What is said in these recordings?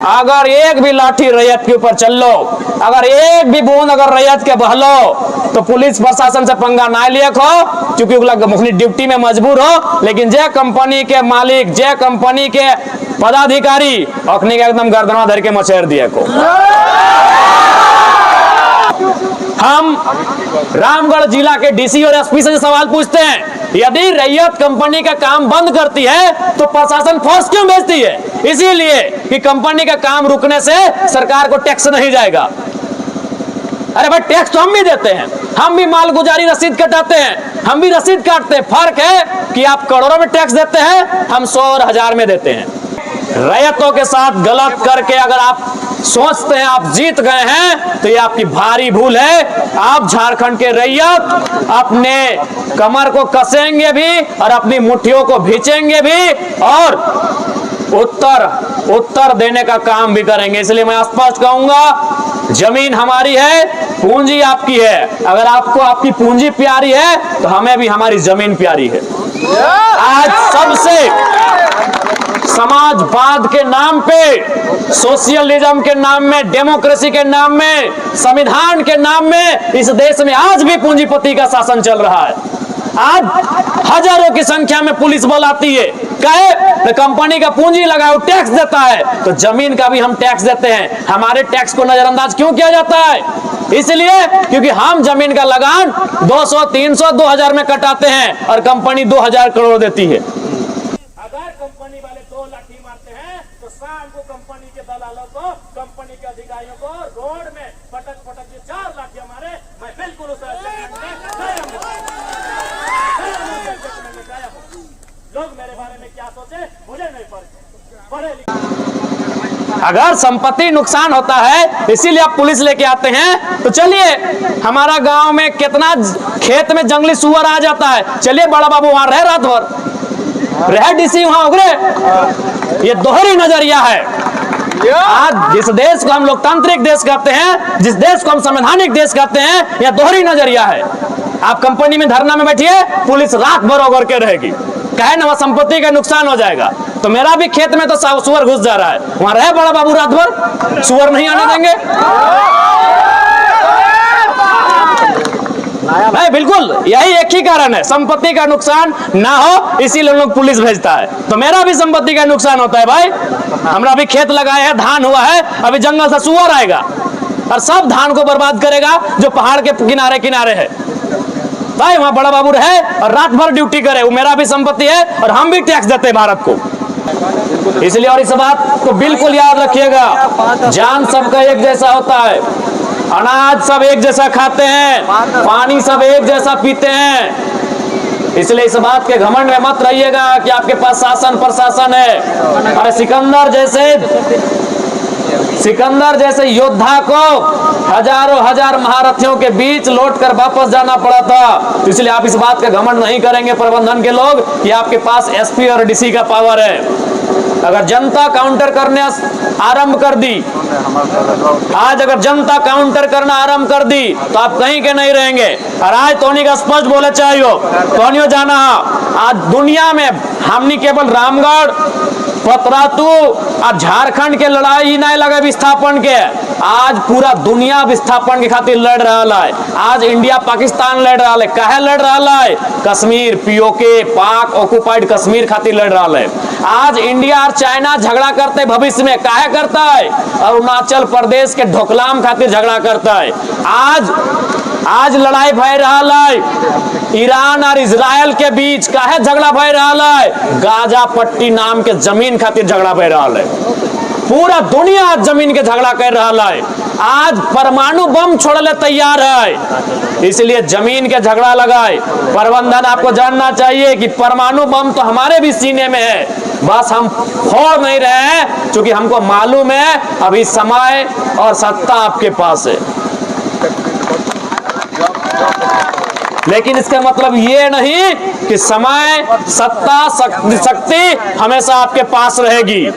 अगर एक भी लाठी रैयत के ऊपर चल लो, अगर एक भी बूंद अगर रैयत के बहलो, तो पुलिस प्रशासन से पंगा ना लिए खो, क्योंकि अपनी ड्यूटी में मजबूर हो। लेकिन जे कंपनी के मालिक, जे कंपनी के पदाधिकारी अखनी के एकदम गर्दना धर के मचेर दिए को। हम रामगढ़ जिला के डीसी और एसपी से सवाल पूछते हैं, यदि रैयत कंपनी का काम बंद करती है तो प्रशासन फोर्स क्यों भेजती है? इसीलिए कि कंपनी का काम रुकने से सरकार को टैक्स नहीं जाएगा। अरे भाई, टैक्स तो हम भी देते हैं, हम भी मालगुजारी रसीद कटाते हैं, हम भी रसीद काटते हैं। फर्क है कि आप करोड़ों में टैक्स देते हैं, हम 100 और 1000 में देते हैं। रैयतों के साथ गलत करके अगर आप सोचते हैं आप जीत गए हैं, तो ये आपकी भारी भूल है। आप झारखंड के रैयत अपने कमर को कसेंगे भी और अपनी मुट्ठियों को भींचेंगे भी और उत्तर देने का काम भी करेंगे। इसलिए मैं स्पष्ट कहूंगा, जमीन हमारी है, पूंजी आपकी है। अगर आपको आपकी पूंजी प्यारी है तो हमें भी हमारी जमीन प्यारी है। आज सबसे समाजवाद के नाम पे, सोशलिज्म के नाम में, डेमोक्रेसी के नाम में, संविधान के नाम में इस देश में आज भी पूंजीपति का शासन चल रहा है। आज हजारों की संख्या में पुलिस बल आती है, कहे कंपनी का पूंजी लगाओ, टैक्स देता है, तो जमीन का भी हम टैक्स देते हैं। हमारे टैक्स को नजरअंदाज क्यों किया जाता है? इसलिए क्योंकि हम जमीन का लगान 200, 300, 2000 में कटाते हैं और कंपनी 2000 करोड़ देती है। अगर कंपनी वाले 2 लाठी मारते हैं तो शाम को कंपनी के दलालों को, कंपनी के अधिकारियों को रोड में पटक के 4 लाठी मारे, मैं बिल्कुल उस लोग मेरे बारे में क्या सोचे मुझे नहीं पता। अगर संपत्ति नुकसान होता है इसीलिए आप पुलिस लेके आते हैं, तो चलिए हमारा गांव में कितना खेत में जंगली सुअर आ जाता है, चलिए बड़ा बाबू वहां रहे, रात भर रहे, डीसी वहां उगरे। ये दोहरी नजरिया है। आज जिस देश को हम लोकतांत्रिक देश कहते हैं, जिस देश को हम संवैधानिक देश कहते हैं, यह दोहरी नजरिया है। आप कंपनी में धरना में बैठिए, पुलिस रात भर उगर के रहेगी, कहे ना वह संपत्ति का नुकसान हो जाएगा। तो मेरा भी खेत में तो सुअर घुस जा रहा है, वहां रहे बड़ा बाबू रात भर, सुअर नहीं आने देंगे। नहीं, बिल्कुल यही एक ही कारण है, संपत्ति का नुकसान ना हो इसीलिए लोग पुलिस भेजता है। तो मेरा भी संपत्ति का नुकसान होता है भाई, हमरा भी खेत लगाए है, धान हुआ है, अभी जंगल से सुअर आएगा और सब धान को बर्बाद करेगा जो पहाड़ के किनारे किनारे है। भाई वहां बड़ा बाबू रहे और रात भर ड्यूटी करे, वो मेरा भी संपत्ति है और हम भी टैक्स देते हैं भारत को। इसलिए और इस बात को बिल्कुल याद रखिएगा, जान सबका एक जैसा होता है, अनाज सब एक जैसा खाते हैं, पानी सब एक जैसा पीते हैं। इसलिए इस बात के घमंड में मत रहिएगा कि आपके पास शासन प्रशासन है। अरे सिकंदर जैसे योद्धा को हजारों हजार महारथियों के बीच लौटकर वापस जाना पड़ा था। तो इसलिए आप इस बात का घमंड नहीं करेंगे प्रबंधन के लोग कि आपके पास एसपी और डीसी का पावर है। अगर जनता काउंटर करने आरंभ कर दी, आज अगर जनता काउंटर करना आरंभ कर दी तो आप कहीं के नहीं रहेंगे। और आज तोनी का स्पष्ट बोले चाहिए, तोनियो जाना आज दुनिया में हमनी केवल रामगढ़, पतरातू और झारखंड के लड़ाई नहीं लगे विस्थापन के, आज पूरा दुनिया विस्थापन के खातिर लड़ रहा है। आज इंडिया पाकिस्तान लड़ रहा है, काहे लड़ रहा है? कश्मीर, पीओके, पाक ऑक्युपाइड कश्मीर खातिर लड़ रहा है। आज इंडिया और चाइना झगड़ा करते भविष्य में, काहे करता है? अरुणाचल प्रदेश के ढोकलाम खातिर झगड़ा करता है। आज लड़ाई भय रहा है ईरान और इजराइल के बीच, काहे झगड़ा भय रहा है? गाजा पट्टी नाम के जमीन खातिर झगड़ा भय रहा है। पूरा दुनिया आज जमीन के झगड़ा कर रहा है। आज परमाणु बम छोड़ने तैयार है, इसलिए जमीन के झगड़ा लगाए। प्रबंधन आपको जानना चाहिए कि परमाणु बम तो हमारे भी सीने में है, बस हम फोड़ नहीं रहे हैं, क्योंकि हमको मालूम है अभी समय और सत्ता आपके पास है। लेकिन इसका मतलब ये नहीं कि समय, सत्ता, शक्ति हमेशा आपके पास रहेगी।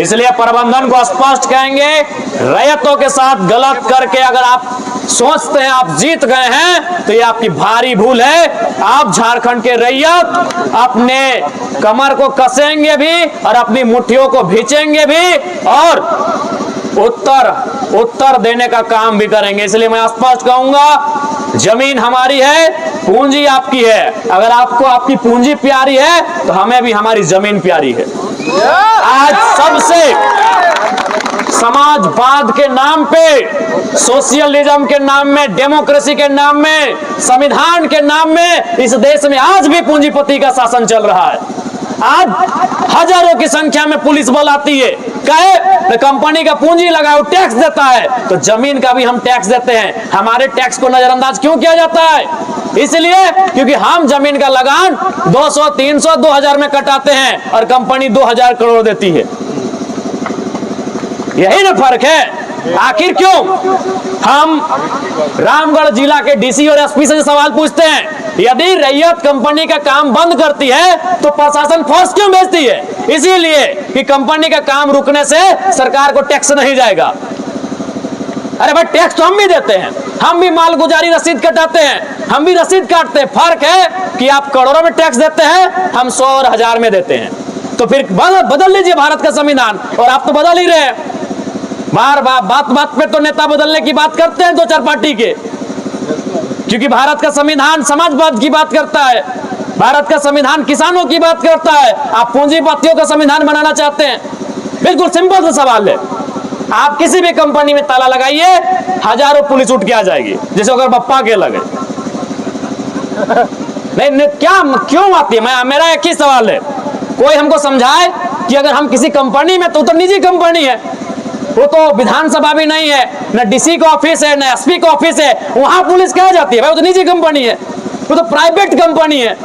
इसलिए प्रबंधन को स्पष्ट कहेंगे, रैयतों के साथ गलत करके अगर आप सोचते हैं आप जीत गए हैं, तो ये आपकी भारी भूल है। आप झारखंड के रैयत अपने कमर को कसेंगे भी और अपनी मुट्ठियों को भींचेंगे भी और उत्तर देने का काम भी करेंगे। इसलिए मैं स्पष्ट कहूंगा, जमीन हमारी है, पूंजी आपकी है। अगर आपको आपकी पूंजी प्यारी है तो हमें भी हमारी जमीन प्यारी है। आज सबसे समाजवाद के नाम पे, सोशलिज्म के नाम में, डेमोक्रेसी के नाम में, संविधान के नाम में इस देश में आज भी पूंजीपति का शासन चल रहा है। आज हजारों की संख्या में पुलिस बल आती है, कहे कंपनी का पूंजी लगाओ, टैक्स देता है, तो जमीन का भी हम टैक्स देते हैं। हमारे टैक्स को नजरअंदाज क्यों किया जाता है? इसलिए क्योंकि हम जमीन का लगान 200, 300, 2000 में कटाते हैं और कंपनी 2000 करोड़ देती है। यही ना फर्क है। आखिर क्यों हम रामगढ़ जिला के डीसी और एसपी से सवाल पूछते हैं, यदि रैयत कंपनी का काम बंद करती है तो प्रशासन फोर्स क्यों भेजती है? इसीलिए कि कंपनी का काम रुकने से सरकार को टैक्स नहीं जाएगा। अरे भाई, टैक्स तो हम भी देते हैं, हम भी मालगुजारी रसीद कटाते हैं, हम भी रसीद काटते हैं। फर्क है कि आप करोड़ों में टैक्स देते हैं, हम 100 और 1000 में देते हैं। तो फिर बदल लीजिए भारत का संविधान, और आप तो बदल ही रहे हैं। बार बार बात पे तो नेता बदलने की बात करते हैं 2-4 पार्टी के, क्योंकि भारत का संविधान समाजवाद की बात करता है, भारत का संविधान किसानों की बात करता है। आप पूंजीपतियों का संविधान बनाना चाहते हैं। बिल्कुल सिंपल सा सवाल है, आप किसी भी कंपनी में ताला लगाइए, हजारों पुलिस उठ के आ जाएगी, जैसे अगर बप्पा के लगे। नहीं, क्या क्यों आती है? मेरा एक ही सवाल है, कोई हमको समझाए कि अगर हम किसी कंपनी में, तो निजी कंपनी है, वो तो विधानसभा भी नहीं है, न डीसी का ऑफिस है, न एसपी का ऑफिस है, वहां पुलिस कहाँ जाती है? भाई वो तो निजी कंपनी है, वो तो प्राइवेट कंपनी है।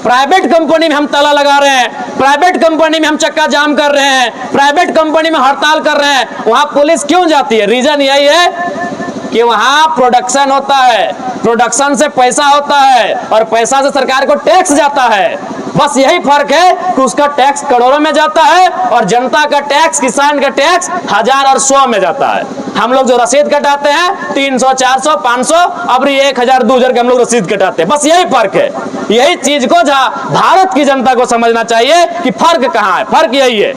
प्राइवेट कंपनी में हम ताला लगा रहे हैं, प्राइवेट कंपनी में हम चक्का जाम कर रहे हैं, प्राइवेट कंपनी में हड़ताल कर रहे हैं, वहां पुलिस क्यों जाती है? रीजन यही है कि वहां प्रोडक्शन होता है, प्रोडक्शन से पैसा होता है और पैसा से सरकार को टैक्स जाता है। बस यही फर्क है कि उसका टैक्स करोड़ों में जाता है और जनता का टैक्स, किसान का टैक्स 1000 और 100 में जाता है। हम लोग जो रसीद कटाते हैं 300, 400, 500, अब 1000, 2000 के हम लोग रसीद कटाते हैं। बस यही फर्क है। यही चीज को भारत की जनता को समझना चाहिए कि फर्क कहाँ है। फर्क यही है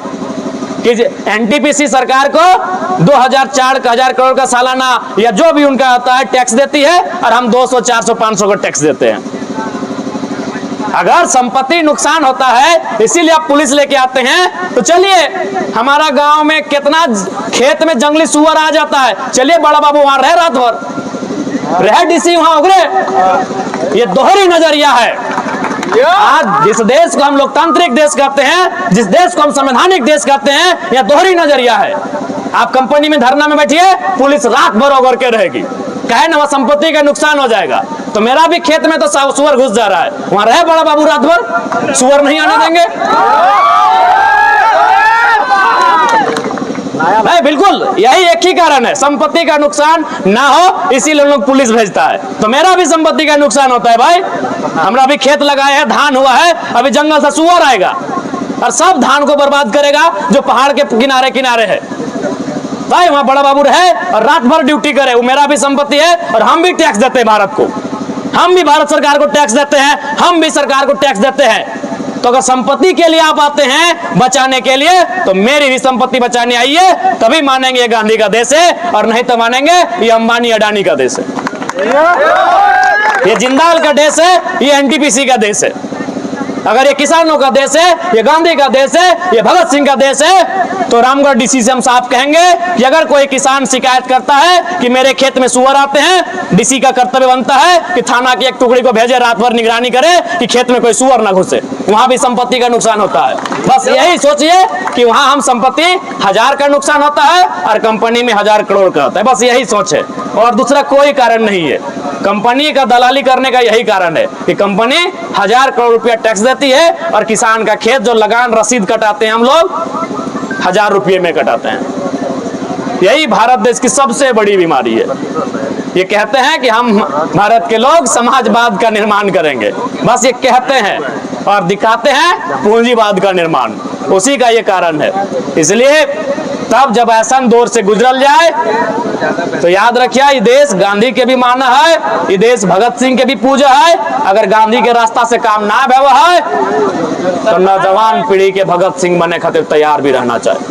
कि एनटीपीसी सरकार को 2000 करोड़ का सालाना या जो भी उनका आता है टैक्स देती है और हम 200, 400, 500 का टैक्स देते हैं। अगर संपत्ति नुकसान होता है, इसीलिए आप पुलिस लेके आते हैं, तो चलिए हमारा गांव में कितना खेत में जंगली सुअर आ जाता है, चलिए बड़ा बाबू वहां रहे, रात भर रहे, डीसी वहां उगरे। ये दोहरी नजरिया है। आज जिस देश को हम लोकतांत्रिक देश कहते हैं, जिस देश को हम संवैधानिक देश कहते हैं, यह दोहरी नजरिया है। आप कंपनी में धरना में बैठिए, पुलिस रात भर उगर के रहेगी, कहे ना वह संपत्ति का नुकसान हो जाएगा। तो मेरा भी खेत में तो सुअर घुस जा रहा है, वहां रहे बड़ा बाबू रात भर, सुअर नहीं आने देंगे। नहीं, बिल्कुल यही एक ही कारण है, संपत्ति का नुकसान ना हो, इसीलिए लोग पुलिस भेजता है। तो मेरा भी संपत्ति का नुकसान होता है भाई, हमरा भी खेत लगाए है, धान हुआ है, अभी जंगल से सुअर आएगा और सब धान को बर्बाद करेगा जो पहाड़ के किनारे किनारे है। भाई वहां बड़ा बाबू रहे और रात भर ड्यूटी करे, वो मेरा भी संपत्ति है और हम भी टैक्स देते हैं भारत को, हम भी भारत सरकार को टैक्स देते हैं, हम भी सरकार को टैक्स देते हैं। तो अगर संपत्ति के लिए आप आते हैं बचाने के लिए, तो मेरी भी संपत्ति बचाने आइए, तभी मानेंगे ये गांधी का देश है, और नहीं तो मानेंगे ये अंबानी अडानी का देश है, ये जिंदाल का देश है, ये एनटीपीसी का देश है। अगर ये किसानों का देश है, ये गांधी का देश है, ये भगत सिंह का देश है, तो रामगढ़ डीसी से हम साफ कहेंगे कि अगर कोई किसान शिकायत करता है कि मेरे खेत में सुअर आते हैं, डीसी का कर्तव्य बनता है कि थाना की एक टुकड़ी को भेजे, रात भर निगरानी करे कि खेत में कोई सुअर ना घुसे, वहां भी संपत्ति का नुकसान होता है। बस यही सोचिए कि वहां हम संपत्ति 1000 का नुकसान होता है और कंपनी में 1000 करोड़ का होता है। बस यही सोच है और दूसरा कोई कारण नहीं है। कंपनी का दलाली करने का यही कारण है कि कंपनी 1000 करोड़ रुपया टैक्स देती है और किसान का खेत जो लगान रसीद कटाते हैं हम लोग 1000 रुपये में कटाते हैं। यही भारत देश की सबसे बड़ी बीमारी है। ये कहते हैं कि हम भारत के लोग समाजवाद का निर्माण करेंगे, बस ये कहते हैं और दिखाते हैं पूंजीवाद का निर्माण, उसी का ये कारण है। इसलिए तब जब ऐसा दौर से गुजरल जाए तो याद रखिए ये देश गांधी के भी माना है, ये देश भगत सिंह के भी पूजा है। अगर गांधी के रास्ता से काम ना भवा है तो नौजवान पीढ़ी के भगत सिंह बनने खातिर तैयार भी रहना चाहिए।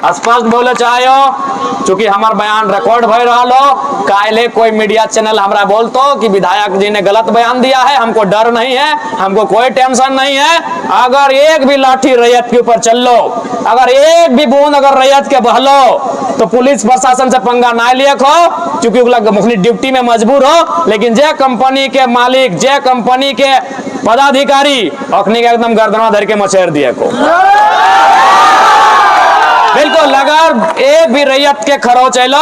स्पष्ट बोले चाहो, चूंकि हमार बयान रिकॉर्ड भय रहा हो, काले कोई मीडिया चैनल हमरा बोलतो कि विधायक जी ने गलत बयान दिया है, हमको डर नहीं है, हमको कोई टेंशन नहीं है। अगर एक भी लाठी रैयत के ऊपर चल लो, अगर एक भी बूंद अगर रैयत के बहलो तो पुलिस प्रशासन से पंगा ना लिए खो, चूंकि अपनी ड्यूटी में मजबूर हो। लेकिन जे कंपनी के मालिक, जे कंपनी के पदाधिकारी अखनी के एकदम गर्दना धर के मचेर दिए को बिल्कुल। अगर एक भी रैयत के खरो चलो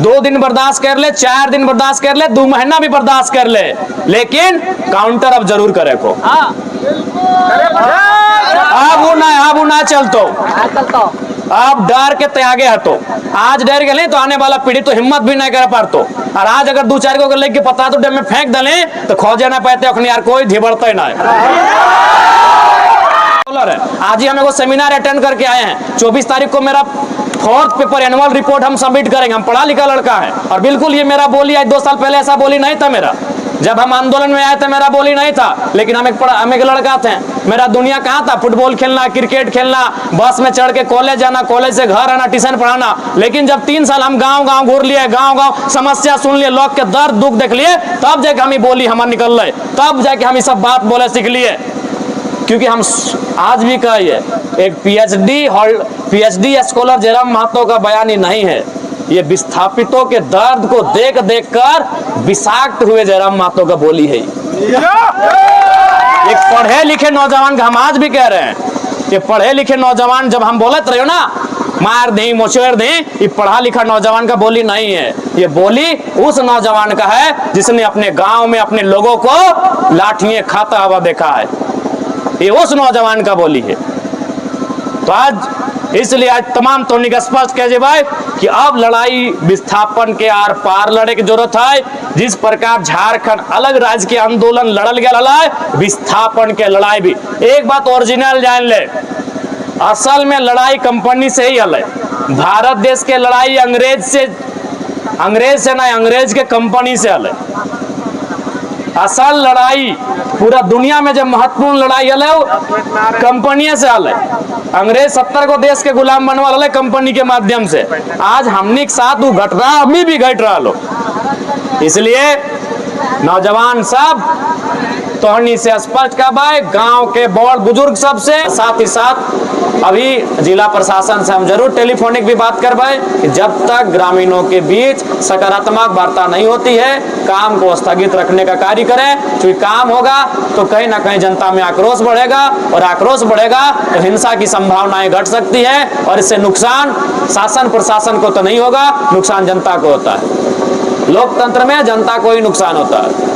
2 दिन बर्दाश्त कर ले, 4 दिन बर्दाश्त कर ले, 2 महीना भी बर्दाश्त कर ले, लेकिन काउंटर अब जरूर करे को। अब ना चलतो, अब डर के त्यागे हतो। आज डर गए तो आने वाला पीढ़ी तो हिम्मत भी नहीं कर पातो। और आज अगर 2-4 को लेके पता तो डैम में फेंक दले तो खोजे ना पाते अखनी यार कोई धिबड़ते ना। आज ही हम एगो सेमिनार अटेंड करके आए हैं। 24 तारीख को मेरा 4th पेपर एनुअल रिपोर्ट हम सबमिट करेंगे। हम पढ़ा लिखा लड़का है और बिल्कुल ये मेरा बोली आज 2 साल पहले ऐसा बोली नहीं था मेरा। जब हम आंदोलन में आए थे मेरा बोली नहीं था, लेकिन हम एक लड़का थे। मेरा दुनिया कहाँ था, फुटबॉल खेलना, क्रिकेट खेलना, बस में चढ़ के कॉलेज जाना, कॉलेज से घर आना, ट्यूशन पढ़ाना। लेकिन जब 3 साल हम गांव घूर लिए, गांव समस्या सुन लिए, लोग के दर्द दुख देख लिए, तब जाके हम बोली हमार निकल रहे, तब जाके हम सब बात बोले सीख लिए। क्योंकि हम आज भी कहिए एक पीएचडी स्कॉलर जयराम महतो का बयान ही नहीं है, ये विस्थापितों के दर्द को देख देख कर विषाक्त हुए जयराम महतो का बोली है। एक पढ़े लिखे नौजवान का हम आज भी कह रहे हैं कि पढ़े लिखे नौजवान जब हम बोलते रहे हो ना मार दें मोचेर दें, ये पढ़ा लिखा नौजवान का बोली नहीं है। ये बोली उस नौजवान का है जिसने अपने गांव में अपने लोगों को लाठियां खाता हुआ देखा है। ये उस नौजवान का बोली है। तो आज इसलिए आज तमाम तो स्पष्ट कह भाई कि अब लड़ाई विस्थापन के आर पार लड़े की जरूरत है। जिस प्रकार झारखंड अलग राज्य के आंदोलन लड़ल गया है, विस्थापन के लड़ाई भी एक बात ओरिजिनल जान ले, असल में लड़ाई कंपनी से ही हल है। भारत देश के लड़ाई अंग्रेज से नहीं, अंग्रेज के कंपनी से हल है। असल लड़ाई पूरा दुनिया में जो महत्वपूर्ण लड़ाई हल है कंपनी से हल है। अंग्रेज 70 को देश के गुलाम बनवा रहे कंपनी के माध्यम से। आज हमने के साथ वो घट रहा, अभी भी घट रहा लो। इसलिए नौजवान सब तोहनी से स्पष्ट का भाई, गांव के बड़ बुजुर्ग सबसे, साथ ही साथ अभी जिला प्रशासन से हम जरूर टेलीफोनिक भी बात कर भाई कि जब तक ग्रामीणों के बीच सकारात्मक वार्ता नहीं होती है, काम को स्थगित रखने का कार्य करें। क्योंकि काम होगा तो कहीं ना कहीं जनता में आक्रोश बढ़ेगा, और आक्रोश बढ़ेगा तो हिंसा की संभावनाएं घट सकती है, और इससे नुकसान शासन प्रशासन को तो नहीं होगा, नुकसान जनता को होता है। लोकतंत्र में जनता को ही नुकसान होता है।